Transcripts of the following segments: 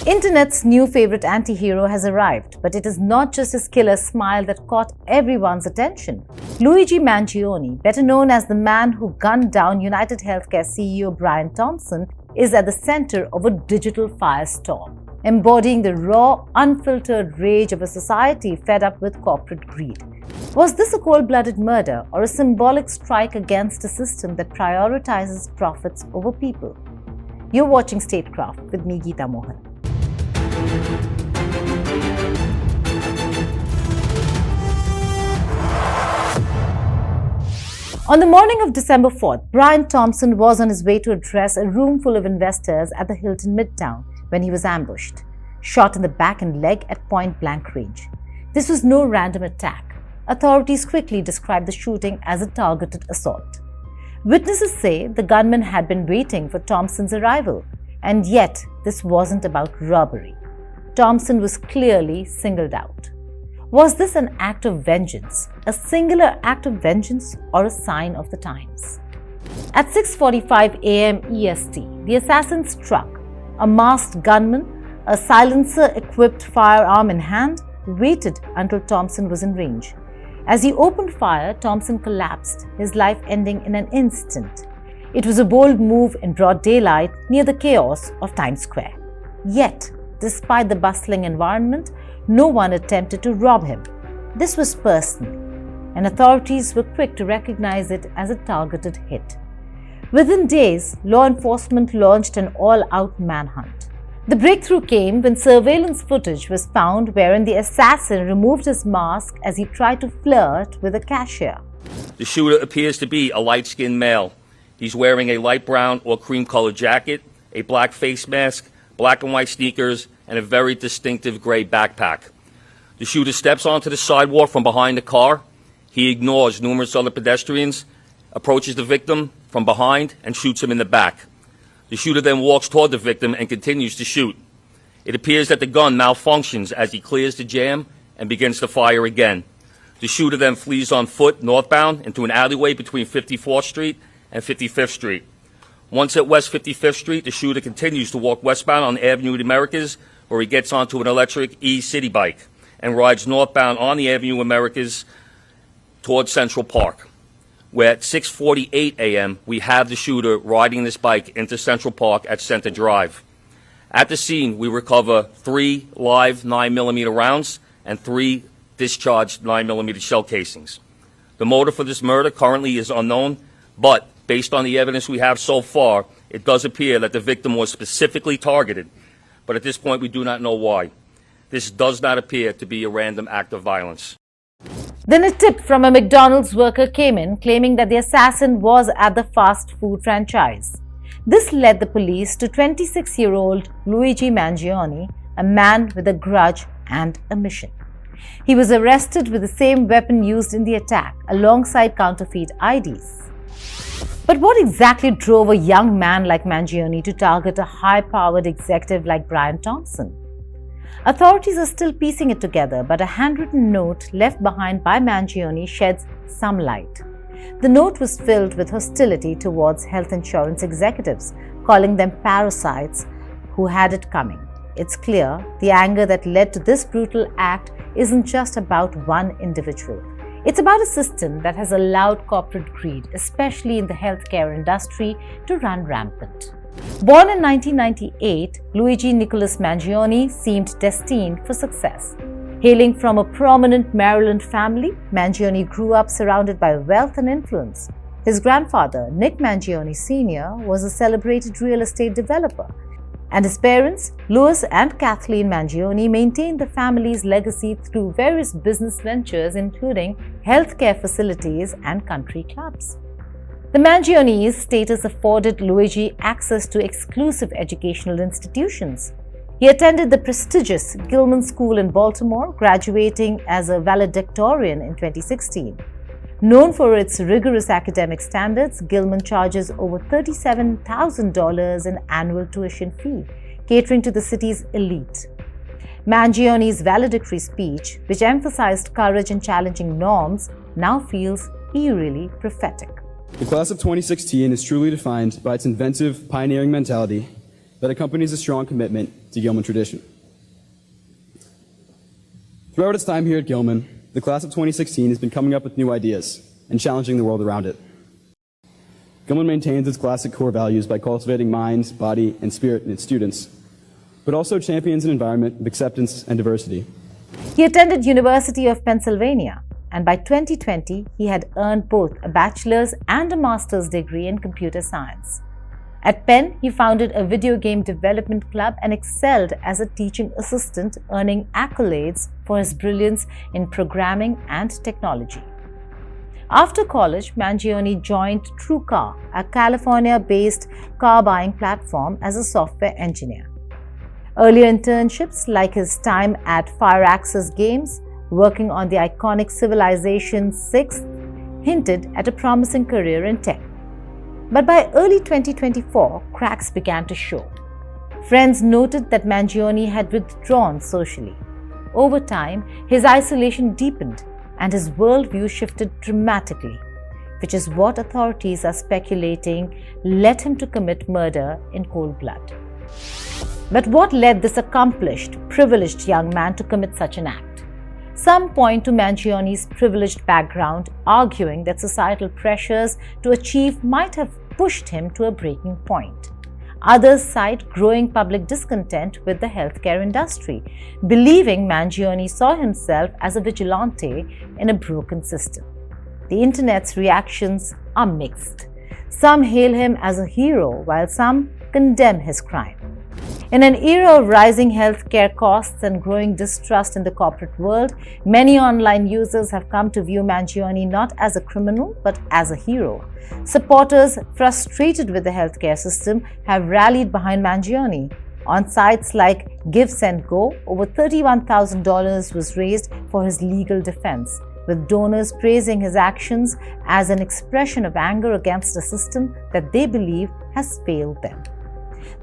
Internet's new favorite anti-hero has arrived, but it is not just his killer smile that caught everyone's attention. Luigi Mangione, better known as the man who gunned down United Healthcare CEO Brian Thompson, is at the center of a digital firestorm, embodying the raw, unfiltered rage of a society fed up with corporate greed. Was this a cold-blooded murder or a symbolic strike against a system that prioritizes profits over people? You're watching Statecraft with me, Geeta Mohan. On the morning of December 4th, Brian Thompson was on his way to address a room full of investors at the Hilton Midtown when he was ambushed, shot in the back and leg at point-blank range. This was no random attack. Authorities quickly described the shooting as a targeted assault. Witnesses say the gunman had been waiting for Thompson's arrival, and yet this wasn't about robbery. Thompson was clearly singled out. Was this an act of vengeance, a singular act of vengeance, or a sign of the times? At 6:45 a.m. EST, the assassin struck. A masked gunman, a silencer-equipped firearm in hand, waited until Thompson was in range. As he opened fire, Thompson collapsed, his life ending in an instant. It was a bold move in broad daylight near the chaos of Times Square. Yet, despite the bustling environment, no one attempted to rob him. This was personal, and authorities were quick to recognize it as a targeted hit. Within days, law enforcement launched an all-out manhunt. The breakthrough came when surveillance footage was found wherein the assassin removed his mask as he tried to flirt with a cashier. The shooter appears to be a light-skinned male. He's wearing a light brown or cream-colored jacket, a black face mask, black and white sneakers, and a very distinctive gray backpack. The shooter steps onto the sidewalk from behind the car. He ignores numerous other pedestrians, approaches the victim from behind, and shoots him in the back. The shooter then walks toward the victim and continues to shoot. It appears that the gun malfunctions as he clears the jam and begins to fire again. The shooter then flees on foot northbound into an alleyway between 54th Street and 55th Street. Once at West 55th Street, the shooter continues to walk westbound on Avenue of the Americas, where he gets onto an electric e-city bike and rides northbound on the Avenue of Americas towards Central Park, where at 6:48 a.m. we have the shooter riding this bike into Central Park at Center Drive. At the scene, we recover 3 live 9mm rounds and 3 discharged 9mm shell casings. The motive for this murder currently is unknown, but based on the evidence we have so far, it does appear that the victim was specifically targeted, but at this point we do not know why. This does not appear to be a random act of violence. Then a tip from a McDonald's worker came in claiming that the assassin was at the fast food franchise. This led the police to 26-year-old Luigi Mangione, a man with a grudge and a mission. He was arrested with the same weapon used in the attack, alongside counterfeit IDs. But what exactly drove a young man like Mangione to target a high-powered executive like Brian Thompson? Authorities are still piecing it together, but a handwritten note left behind by Mangione sheds some light. The note was filled with hostility towards health insurance executives, calling them parasites who had it coming. It's clear the anger that led to this brutal act isn't just about one individual. It's about a system that has allowed corporate greed, especially in the healthcare industry, to run rampant. Born in 1998, Luigi Nicholas Mangione seemed destined for success. Hailing from a prominent Maryland family, Mangione grew up surrounded by wealth and influence. His grandfather, Nick Mangione Sr., was a celebrated real estate developer, and his parents, Louis and Kathleen Mangione, maintained the family's legacy through various business ventures, including healthcare facilities and country clubs. The Mangione's status afforded Luigi access to exclusive educational institutions. He attended the prestigious Gilman School in Baltimore, graduating as a valedictorian in 2016. Known for its rigorous academic standards, Gilman charges over $37,000 in annual tuition fee, catering to the city's elite. Mangione's valedictory speech, which emphasized courage in challenging norms, now feels eerily prophetic. The class of 2016 is truly defined by its inventive, pioneering mentality that accompanies a strong commitment to Gilman tradition. Throughout its time here at Gilman, the class of 2016 has been coming up with new ideas and challenging the world around it. Gilman maintains its classic core values by cultivating mind, body, and spirit in its students, but also champions an environment of acceptance and diversity. He attended University of Pennsylvania, and by 2020, he had earned both a bachelor's and a master's degree in computer science. At Penn, he founded a video game development club and excelled as a teaching assistant, earning accolades for his brilliance in programming and technology. After college, Mangione joined TrueCar, a California-based car buying platform, as a software engineer. Earlier internships, like his time at Fireaxis Games, working on the iconic Civilization VI, hinted at a promising career in tech. But by early 2024, cracks began to show. Friends noted that Mangione had withdrawn socially. Over time, his isolation deepened and his worldview shifted dramatically, which is what authorities are speculating led him to commit murder in cold blood. But what led this accomplished, privileged young man to commit such an act? Some point to Mangione's privileged background, arguing that societal pressures to achieve might have pushed him to a breaking point. Others cite growing public discontent with the healthcare industry, believing Mangione saw himself as a vigilante in a broken system. The internet's reactions are mixed. Some hail him as a hero, while some condemn his crime. In an era of rising healthcare costs and growing distrust in the corporate world, many online users have come to view Mangione not as a criminal but as a hero. Supporters frustrated with the healthcare system have rallied behind Mangione. On sites like Give Send Go, over $31,000 was raised for his legal defense, with donors praising his actions as an expression of anger against a system that they believe has failed them.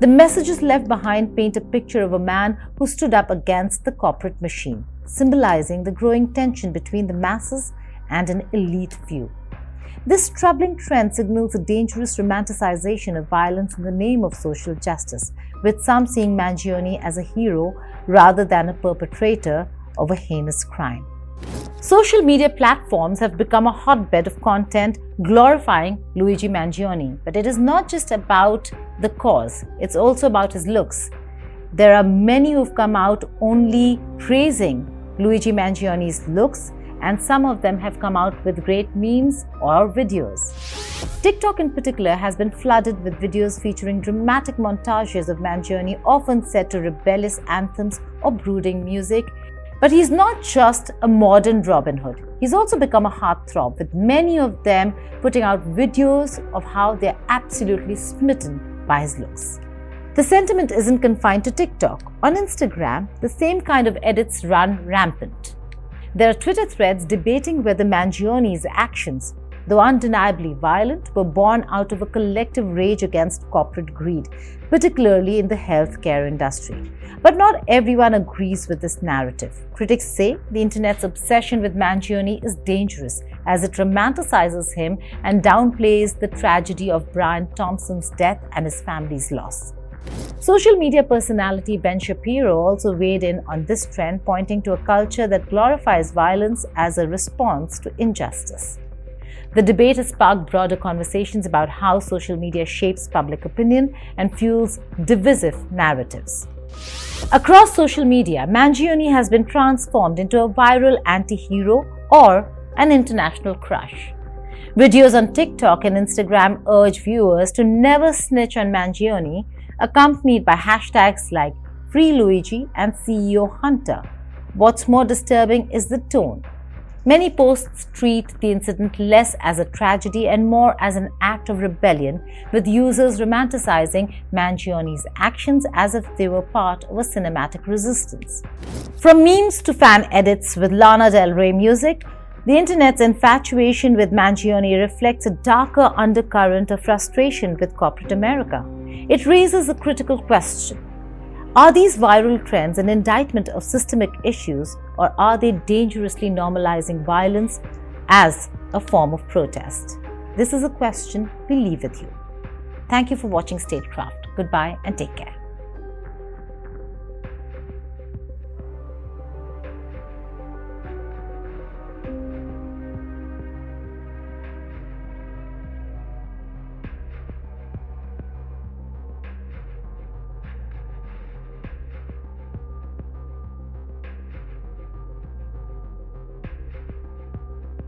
The messages left behind paint a picture of a man who stood up against the corporate machine, symbolizing the growing tension between the masses and an elite few. This troubling trend signals a dangerous romanticization of violence in the name of social justice, with some seeing Mangione as a hero rather than a perpetrator of a heinous crime. Social media platforms have become a hotbed of content glorifying Luigi Mangione, but it is not just about the cause, it's also about his looks. There are many who've come out only praising Luigi Mangione's looks, and some of them have come out with great memes or videos. TikTok in particular has been flooded with videos featuring dramatic montages of Mangione, often set to rebellious anthems or brooding music. But he's not just a modern Robin Hood. He's also become a heartthrob, with many of them putting out videos of how they're absolutely smitten by his looks. The sentiment isn't confined to TikTok. On Instagram, the same kind of edits run rampant. There are Twitter threads debating whether Mangione's actions, though undeniably violent, were born out of a collective rage against corporate greed, particularly in the healthcare industry. But not everyone agrees with this narrative. Critics say the internet's obsession with Mangione is dangerous, as it romanticizes him and downplays the tragedy of Brian Thompson's death and his family's loss. Social media personality Ben Shapiro also weighed in on this trend, pointing to a culture that glorifies violence as a response to injustice. The debate has sparked broader conversations about how social media shapes public opinion and fuels divisive narratives. Across social media, Mangione has been transformed into a viral anti-hero or an international crush. Videos on TikTok and Instagram urge viewers to never snitch on Mangione, accompanied by hashtags like Free Luigi and CEO Hunter. What's more disturbing is the tone. Many posts treat the incident less as a tragedy and more as an act of rebellion, with users romanticizing Mangione's actions as if they were part of a cinematic resistance. From memes to fan edits with Lana Del Rey music, the internet's infatuation with Mangione reflects a darker undercurrent of frustration with corporate America. It raises a critical question. Are these viral trends an indictment of systemic issues, or are they dangerously normalizing violence as a form of protest? This is a question we leave with you. Thank you for watching Statecraft. Goodbye and take care.